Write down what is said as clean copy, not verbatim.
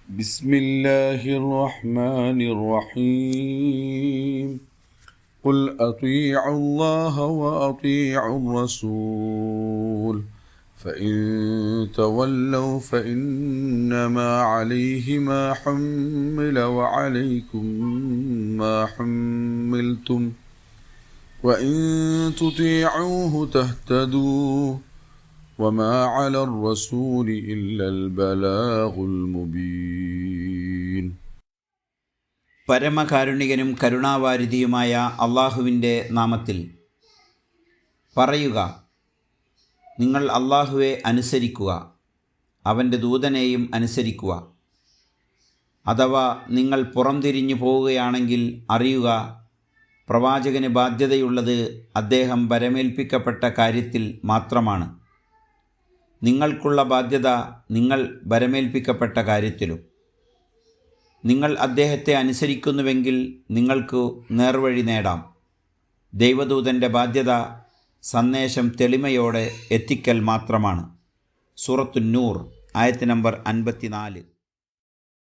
بسم الله الرحمن الرحيم قل أطيعوا الله وأطيعوا الرسول فإن تولوا فإنما عليه ما حمل وعليكم ما حملتم وإن تطيعوه تهتدوا وما على الرسول إلا البلاغ المبين. പരമകാരുണികനും കരുണാവാരിധിയുമായ അള്ളാഹുവിൻ്റെ നാമത്തിൽ പറയുക, നിങ്ങൾ അള്ളാഹുവെ അനുസരിക്കുക, അവൻ്റെ ദൂതനെയും അനുസരിക്കുക. അഥവാ നിങ്ങൾ പുറംതിരിഞ്ഞു പോവുകയാണെങ്കിൽ അറിയുക, പ്രവാചകന് ബാധ്യതയുള്ളത് അദ്ദേഹം ഭരമേൽപ്പിക്കപ്പെട്ട കാര്യത്തിൽ മാത്രമാണ്. നിങ്ങൾക്കുള്ള ബാധ്യത നിങ്ങൾ ഭരമേൽപ്പിക്കപ്പെട്ട കാര്യത്തിലും. നിങ്ങൾ അദ്ദേഹത്തെ അനുസരിക്കുന്നുവെങ്കിൽ നിങ്ങൾക്ക് നേർവഴി നേടാം. ദൈവദൂതൻ്റെ ബാധ്യത സന്ദേശം തെളിമയോടെ എത്തിക്കൽ മാത്രമാണ്. സൂറത്തുൻ നൂർ ആയത്ത് നമ്പർ 54.